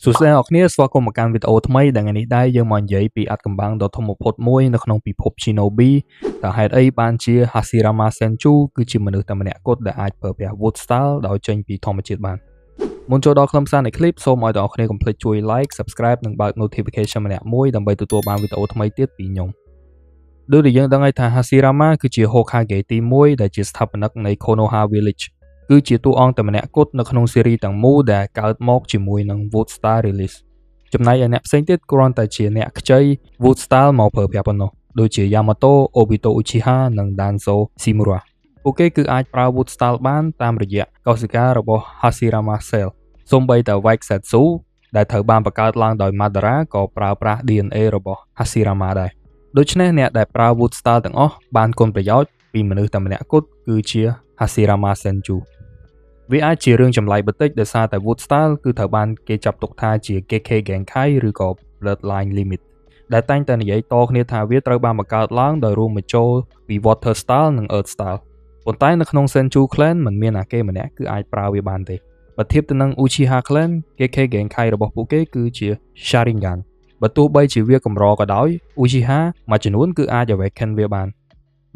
សួស្តីអ្នកគ្នាស្វាគមន៍មកកាន់វីដេអូថ្មីដែលថ្ងៃនេះដែរយើងមកនិយាយពីអត្ថកម្បាំងដ៏ធំបំផុតមួយនៅក្នុងពិភព Shinobi តើហេតុអីបានជា Hashirama Senju គឺជាមនុស្សតែម្នាក់គត់ដែលអាចប្រើប្រាស់ Wood Style ដោយចេញពីធម្មជាតិបានមុនចូលដល់ខ្លឹមសារនៃ clip សូមឲ្យអ្នកគ្នាកុំភ្លេចជួយ like subscribe និងបើក notification ម្នាក់មួយដើម្បីទទួលបានវីដេអូថ្មីទៀតពីខ្ញុំដូចដែលយើងដឹងហើយថា Hashirama គឺជា Hokage ទី1ដែលជាស្ថាបនិកនៃ Konoha Villageគឺជាតួអង្គតែម្នាក់គត់នៅក្នុងស៊េរីទាំងមូលដែលកើតមកជាមួយនឹង Wood Style Release ចំណែកឯអ្នកផ្សេងទៀតគ្រាន់តែជាអ្នកខ្ចី Wood Style មកប្រើប្រាស់ប៉ុណ្ណោះដូចជា Yamato, Obito Uchiha និង Danzo Shimura ពួកគេគឺអាចប្រើ Wood Style បានតាមរយៈកោសិការបស់ Hashirama Cell សូម្បីតែ Vaiketsu ដែលត្រូវបានបង្កើតឡើងដោយ Madara ក៏ប្រើប្រាស់ DNA របស់ Hashirama ដែរដូច្នេះអ្នកដែលប្រើ Wood Style ទាំងអស់បានគុណប្រយោជន៍ពីមនុស្សតែម្នាក់គត់គឺជា Hashirama Senjuវាអាចជារឿងចម្លែកបន្តិចដោយសារតែ Wood Style គឺត្រូវបានគេចាត់ទុកថាជា Kekkei Genkai ឬក៏ Bloodline Limit ដែលតែងតែនិយាយតគ្នាថាវាត្រូវបានបង្កើតឡើងដោយរួមបញ្ចូលពី Water Style និង Earth Style ប៉ុន្តែនៅក្នុង Senju Clan មិនមានអាគេម្នាក់គឺអាចប្រើវាបានទេបើធៀបទៅនឹង Uchiha Clan Kekkei Genkai របស់ពួកគេគឺជា Sharingan បើទោះបីជាវាកម្រក៏ដោយ Uchiha មួយចំនួនគឺអាច Awaken វាបាន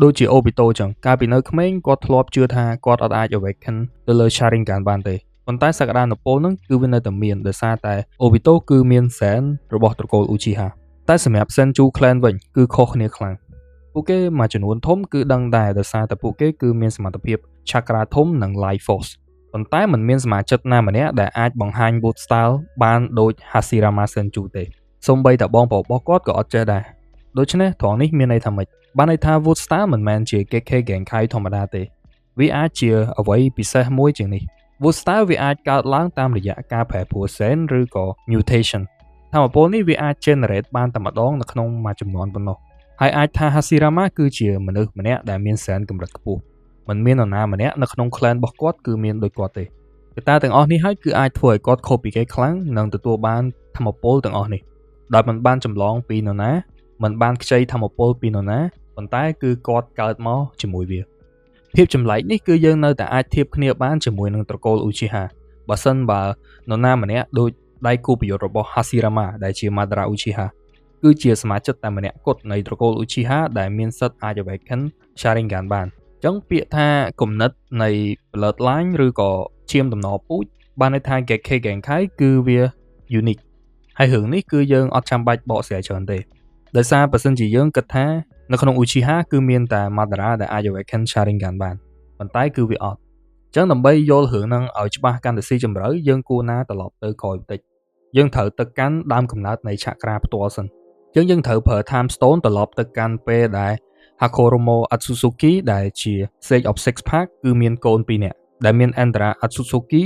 ដូចជា Obito ចឹងកាលពីនៅក្មេងគាត់ធ្លាប់ជឿថាគាត់អាច Awaken ទៅលើ Sharingan បានទេប៉ុន្តែសក្តានុពលហ្នឹងគឺវានៅតែមានដោយសារតែ Obito គឺមានសែនរបស់ត្រកូល Uchiha តែសម្រាប់ Senju Clan វិញគឺខុសគ្នាខ្លាំងពួកគេមួយចំនួនធំគឺដឹងដែរដោយសារតែពួកគេគឺមានសមត្ថភាព Chakra ធំនិង Life Force ប៉ុន្តែមិនមានសមាជិកណាម្នាក់ដែលអាចបង្ហាញ Wood Style បានដូច Hashirama Senju ទេសូម្បីតែបងប្អូនរបស់គាត់ក៏អត់ចេះដែរដូច្នេះត្រង់នេះមានន័យថាម៉េចបានន័យថា Wood Style មិនមែនជា Kekkei Genkai ធម្មតាទេវាអាចជាអ្វីពិសេសមួយជាងនេះ Wood Style វាអាចកើតឡើងតាមរយៈការប្រែប្រួល Sen ឬក៏ Mutation ថាមពលនេះវាអាច generate បានតែម្ដងនៅក្នុងមួយចំនួនប៉ុណ្ណោះហើយអាចថា Hashirama គឺជាមនុស្សម្នាក់ដែលមាន Sen កម្រិតខ្ពស់មិនមាននរណាម្នាក់នៅក្នុង clan របស់គាត់គឺមានដូចគាត់ទេកត្តាទាំងអស់នេះហើយគឺអាចធ្វើឲ្យគាត់ខុសពីគេខ្លាំងនិងទទួលបានថាមពលទាំងអស់នេះដោយមិនបានចម្លងពីនរណាមិនបានខ្ចីថាមពលពីនរណាប៉ុន្តែគឺគាត់កើតមកជាមួយវាភាពចម្លែកនេះគឺយើងនៅតែអាចធៀបគ្នាបានជាមួយនឹងត្រកូល Uchiha បើសិនបើនរណាម្នាក់ដូចដៃគូប្រយុទ្ធរបស់ Hashirama ដែលជា Madara Uchiha គឺជាសមាជិកតែម្នាក់គត់នៃត្រកូល Uchiha ដែលមានសិទ្ធិអាច Awaken Sharingan បានអញ្ចឹងពាក្យថាគំនិតនៃ Bloodline ឬក៏ឈាមដំណពូជបានន័យថា Kekkei Genkai គឺវា unique ហើយរឿងនេះគឺយើងអត់ចាំបាច់បកស្រាយច្រើនទេដោយសារបើសិនជាយើងគិតថានៅក្នុង Uchiha គឺមានតែ Madara ដែលអាច Awaken Sharingan បានប៉ុន្តែគឺវាអត់អញ្ចឹងដើម្បីយល់រឿងហ្នឹងឲ្យច្បាស់កាន់តែស៊ីជម្រៅយើងគួរណាត្រឡប់ទៅក្រោយបន្តិចយើងត្រូវទៅកាន់ដើមកំណើតនៃ Chakra ផ្ទាល់សិនអញ្ចឹងយើងត្រូវប្រើ Time Stone ត្រឡប់ទៅកាន់ពេលដែល Hakoromo Otsutsuki ដែលជា Sage of Six Pack គឺមានកូន2នាក់ដែលមាន Endra Otsutsuki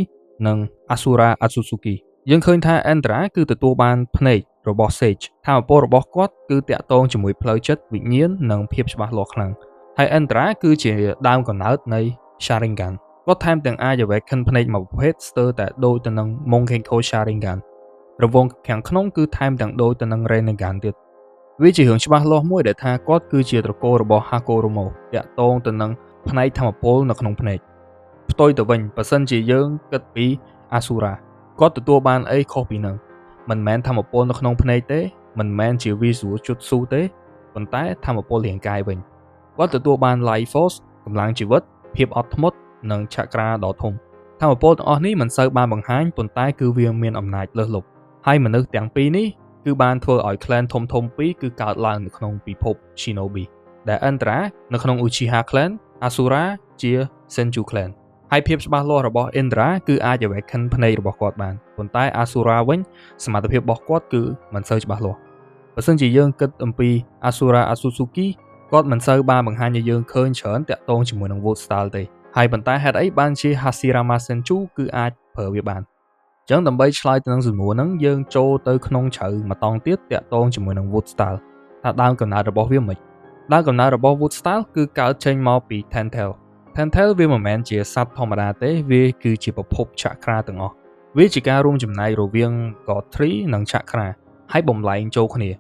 និង Asura Otsutsuki យើងឃើញថា Endra គឺទទួលបានភ្នែករបស់ Sage ថាមពលរបស់គាត់គឺតាក់ទងជាមួយផ្លូវចិត្តវិញ្ញាណនិងភាពច្បាស់លាស់ខ្លាំងហើយ Endra គឺជាដើមកំណើតនៃ Sharingan គាត់ថែមទាំងអាច Awaken ភ្នែកមួយប្រភេទស្ទើរតែដូចទៅនឹង Monkenko Sharingan រង្វង់ខាងក្នុងគឺថែមទាំងដូចទៅនឹង Rinnegan ទៀតវាជារឿងច្បាស់លាស់មួយដែលថាគាត់គឺជាត្រកូលរបស់ Hakoromo តាក់ទងទៅនឹងផ្នែកថាមពលនៅក្នុងភ្នែកផ្ទុយទៅវិញបើសិនជាយើងគិតពី Asura គាត់ទទួលបានអីខុសពីនឹងមិនមែនថាមពលនៅក្នុងភ្នែកទេមិនមែនជា Visual Jutsu ទេប៉ុន្តែថាមពលរាងកាយវិញគាត់ទទួលបាន Life Force កម្លាំងជីវិតភាពអត់ធ្មត់និង Chakra ដ៏ធំថាមពលទាំងអស់នេះមិនសូវបានបង្ហាញប៉ុន្តែគឺវាមានអំណាចលើសលប់ហើយមនុស្សទាំងពីរនេះគឺបានធ្វើឲ្យ Clan ធំៗពីរគឺកើតឡើងនៅក្នុងពិភព Shinobi ដែល Endra នៅក្នុង Uchiha Clan Asura ជា Senju Clan ហើយភាពច្បាស់លាស់របស់ Endra គឺអាច Awaken ភ្នែករបស់គាត់បានប៉ុន្តែ Asura វិញសមត្ថភាពរបស់គាត់គឺមិនសូវច្បាស់លាស់បើសិនជាយើងគិតអំពី Asura Otsutsuki គាត់មិនសូវបានបង្ហាញឲ្យយើងឃើញច្រើនតាក់ទងជាមួយនឹង Wood Style ទេហើយប៉ុន្តែហេតុអីបានជា Hashirama Senju គឺអាចប្រើវាបានអញ្ចឹងដើម្បីឆ្លើយទៅនឹងសំណួរហ្នឹងយើងចូលទៅក្នុងជ្រៅមួយតង់ទៀតតាក់ទងជាមួយនឹង Wood Style ថាដើមកំណើតរបស់វាមិនដើមកំណើតរបស់ Wood Style គឺកើតចេញមកពី Tentail វាមិនមែនជាសត្វធម្មតាទេវាគឺជាប្រភព Chakra ទាំងអស់វាជាការរួមចំណែករវាង God Tree និង Chakra ហើយបំលែងចូលគ្នា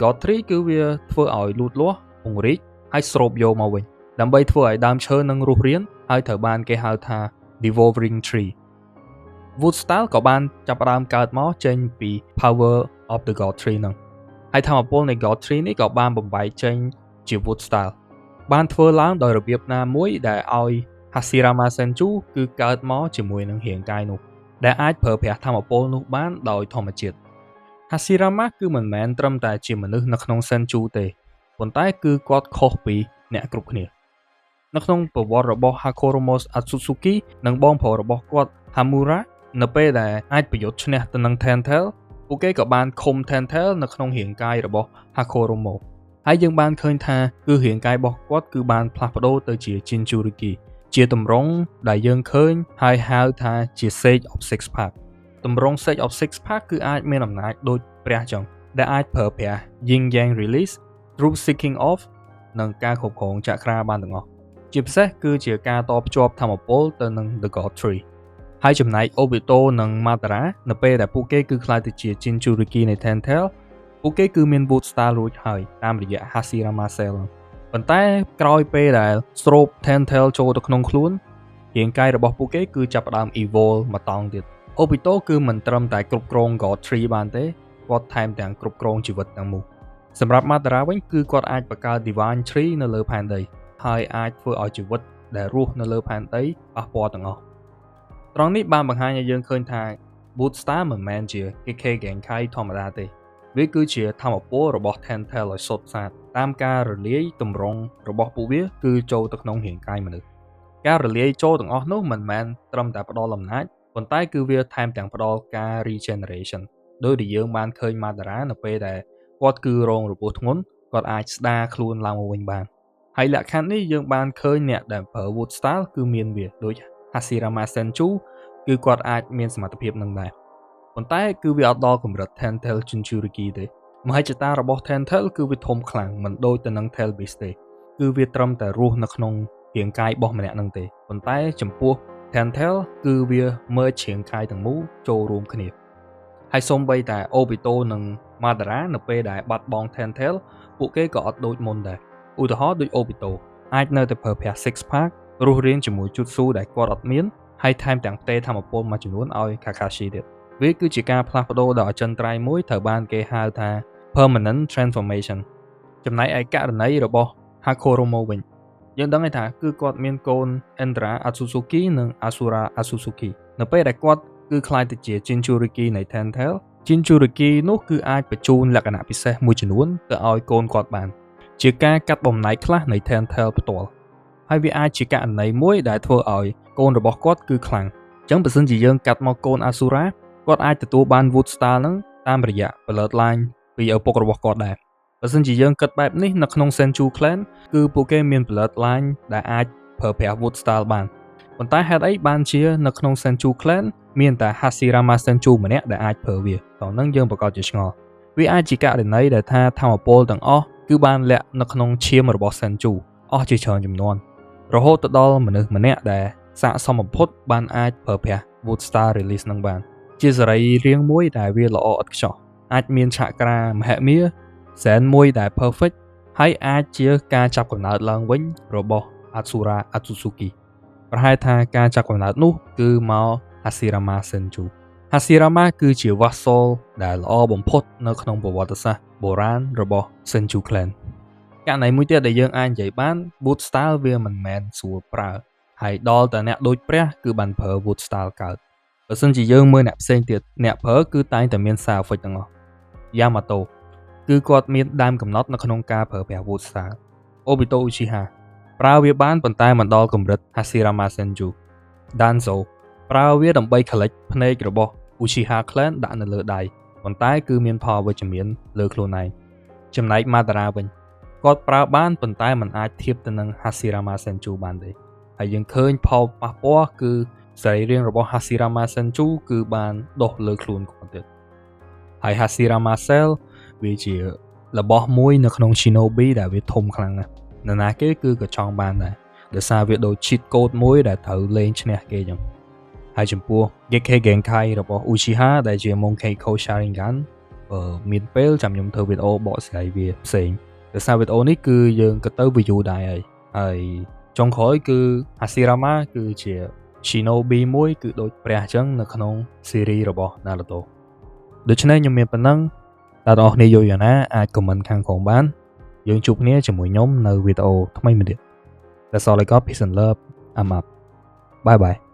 God Tree គឺវាធ្វើឲ្យលូតលាស់ពង្រីកហើយស្រូបយកមកវិញដើម្បីធ្វើឲ្យដើមឈើនឹងរស់រានហើយត្រូវបានគេហៅថា Devouring Tree Wood Style ក៏បានចាប់ផ្ដើមកើតមកចេញពី Power of the God Tree ហ្នឹងហើយថាមពលនៃ God Tree នេះក៏បានបំបែកចេញជា Wood Style បានធ្វើឡើងដោយរបៀបណាមួយដែលឲ្យ Hashirama Senju គឺកើតមកជាមួយនឹងរាងកាយនោះដែលអាចប្រើប្រាស់ថាមពលនោះបានដោយធម្មជាតិ Hashirama គឺមិនមែនត្រឹមតែជាមនុស្សនៅក្នុង Senju ទេប៉ុន្តែគឺគាត់ខុសពីអ្នកគ្រប់គ្នានៅក្នុងប្រវត្តិរបស់ Hakoromo Atsutsuki និងបងប្រុសរបស់គាត់ Hamura នៅពេលដែលអាចប្រយុទ្ធឈ្នះទៅនឹង Telltale ពួកគេក៏បានឃុំ Telltale នៅក្នុងរាងកាយរបស់ Hakoromo ហើយយើងបានឃើញថាគឺរាងកាយរបស់គាត់គឺបានផ្លាស់ប្ដូរទៅជា Jinchuriki ជាទម្រង់ដែលយើងឃើញហើយហៅថាជា Sage of Six Pack ទម្រង់ Sage of Six Pack គឺអាចមានអំណាចដូចព្រះចឹងដែលអាចប្រើប្រាស់ Yin Yang Release, Truth Seeking Off និងការគ្រប់គ្រងចក្រាបានទាំងអស់ជាពិសេសគឺជាការតភ្ជាប់ថាមពលទៅនឹង The God Tree ហើយចំណែក Obito និង Madara នៅពេលដែលពួកគេគឺខ្លាយទៅជា Jinchuriki នៃ Telltale ពួកគេគឺមាន Wood Style រួចហើយតាមរយៈ Hashirama Cell ប៉ុន្តែក្រោយពេលដែលស្រូប Telltale ចូលទៅក្នុងខ្លួនរាងកាយរបស់ពួកគេគឺចាប់ផ្ដើម evolve មកតង់ទៀត Obito គឺមិនត្រឹមតែគ្រប់គ្រង God Tree បានទេគាត់ថែមទាំងគ្រប់គ្រងជីវិតទាំងមូលសម្រាប់ Madara វិញគឺគាត់អាចបង្កើត Divine Tree នៅលើផែនដីហើយអាចធ្វើឲ្យជីវិតដែលរស់នៅលើផែនដីប៉ះពាល់ទាំងអស់ត្រង់នេះបានបង្ហាញឲ្យយើងឃើញថា Wood Style មិនមែនជា Kekkei Genkai ធម្មតាទេវាគឺជាធម្មពលរបស់ Telltale ឲ្យសុទ្ធសាធតាមការរលាយទម្រង់របស់ពួកវាគឺចូលទៅក្នុងរាងកាយមនុស្សការរលាយចូលទាំងអស់នោះមិនមែនត្រឹមតែផ្ដល់អំណាចប៉ុន្តែគឺវាថែមទាំងផ្ដល់ការ regeneration ដោយដែលយើងបានឃើញ Madara នៅពេលដែលគាត់គឺរងរបួសធ្ងន់គាត់អាចស្ដារខ្លួនឡើងមកវិញបានហើយលក្ខខណ្ឌនេះយើងបានឃើញអ្នកដែលប្រើ Wood Style គឺមានវាដូច Hashirama Senju គឺគាត់អាចមានសមត្ថភាពនឹងដែរប៉ុន្តែគឺវាអត់ដល់កម្រិត Telltale Jinchuriki ទេមហិច្ឆតារបស់ Telltale គឺវាធំខ្លាំងមិនដូចទៅនឹង Tell Beast ទេគឺវាត្រឹមតែរស់នៅក្នុងរាងកាយរបស់ម្នាក់នឹងទេប៉ុន្តែចំពោះ Telltale គឺវា merge រាងកាយទាំងមូលចូលរួមគ្នាហើយសូម្បីតែ Obito និង Madara នៅពេលដែលបាត់បង់ Telltale ពួកគេក៏អត់ដូចមុនដែរឧទាហរណ៍ដូច Obito អាចនៅតែប្រើប្រាស់ Six Pack រស់រានជាមួយ Jutsu ដែលគាត់អត់មានហើយថែមទាំងផ្ទេរធម្មពលមួយចំនួនឲ្យ Kakashi ទៀតវាគឺជាការផ្លាស់ប្ដូរដ៏អចិន្ត្រៃយ៍មួយត្រូវបានគេហៅថា Permanent Transformation ចំណែកឯករណីរបស់ Hakoromo វិញយើងដឹងថាគឺគាត់មានកូន Endra Atsutsuki និង Asura Atsutsuki នៅពេលដែលគាត់គឺខ្លាយទៅជា Jinchuriki នៃ Telltale Jinchuriki នោះគឺអាចបញ្ជូនលក្ខណៈពិសេសមួយចំនួនទៅឲ្យកូនគាត់បានជាការកាត់បំណែកខ្លះនៃ Telltale ផ្ទាល់ហើយវាអាចជាករណីមួយដែលធ្វើឲ្យកូនរបស់គាត់គឺខ្លាំងអញ្ចឹងបើសិនជាយើងកាត់មកកូន Asura គាត់អាចទទួលបាន Wood Style ហ្នឹងតាមរយៈ Bloodline ពីឪពុករបស់គាត់ដែរបើសិនជាយើងគិតបែបនេះនៅក្នុង Senju Clan គឺពួកគេមាន Bloodline ដែលអាចប្រើប្រាស់ Wood Style បានប៉ុន្តែហេតុអីបានជានៅក្នុង Senju Clan មានតែ Hashirama Senju ម្នាក់ដែលអាចប្រើវាតោះហ្នឹងយើងប្រកាសជាឆ្ងល់វាអាចជាករណីដែលថាធម្មពលទាំងអស់គឺបានលាក់នៅក្នុងឈាមរបស់ Senju អស់ជាច្រើនចំនួនរហូតទៅដល់មនុស្សម្នាក់ដែលស័ក្តិសមបំផុតបានអាចប្រើប្រាស់ Wood Style Release នឹងបានជាសរីរាង្គមួយដែលវាល្អឥតខ្ចោះអាចមានឆក្រាមហិមាសែនមួយដែល perfect ហើយអាចជាការចាប់កំណើតឡើងវិញរបស់ Asura Atsutsuki ប្រហែលថាការចាប់កំណើតនោះគឺមក Hashirama Senju Hashirama គឺជា vassal ដែលល្អបំផុតនៅក្នុងប្រវត្តិសាស្ត្របុរាណរបស់ Senju Clan ករណីមួយទៀតដែលយើងអាចនិយាយបាន Wood Style វាមិនមែនស្រួលប្រើហើយដល់តែអ្នកដូចព្រះគឺបានប្រើ Wood Style កើតបើសិនជាយើងមើលអ្នកផ្សេងទៀតអ្នកប្រើគឺតែងតែមាន side effect ទាំងអស់ Yamato គឺគាត់មានដើមកំណត់នៅក្នុងការប្រើប្រាស់ Wood Style Obito Uchiha ប្រើវាបានប៉ុន្តែមិនដល់កម្រិត Hashirama Senju Danzo ប្រើវាដើម្បីខលិចភ្នែករបស់ Uchiha Clan ដាក់នៅលើដៃប៉ុន្តែគឺមានផលវិជ្ជមានលើខ្លួនឯងចំណែក Madara វិញគាត់ប្រើបានប៉ុន្តែមិនអាចធៀបទៅនឹង Hashirama Senju បានទេហើយយើងឃើញផលប៉ះពាល់គឺសរីរាង្គរបស់ Hashirama Senju គឺបានដុះលើខ្លួនគាត់ទៀតហើយ Hashirama Cell វាជារបស់មួយនៅក្នុង Shinobi ដែលវាធំខ្លាំងណាស់នរណាគេគឺក៏ចង់បានដែរដោយសារវាដូច cheat code មួយដែលត្រូវលេងឈ្នះគេចឹងហើយចំពោះ Gekkei Genkai របស់ Uchiha ដែលជា Monkeiko Sharingan មានពេលចាំខ្ញុំធ្វើវីដេអូបកស្រាយវាផ្សេងដោយសារវីដេអូនេះគឺយើងក៏ទៅ view ដែរហើយចុងក្រោយគឺ Hashirama គឺជា Shinobi មួយគឺដូចព្រះអញ្ចឹងនៅក្នុង series របស់ Naruto ដូច្នេះខ្ញុំមានប៉ុណ្ណឹងតើបងប្អូនយល់យ៉ាងណាអាច comment ខាងក្រោមបានយើងជួបគ្នាជាមួយខ្ញុំនៅវីដេអូថ្មីមួយទៀត That's all I got. Peace and love. I'm up. Bye bye.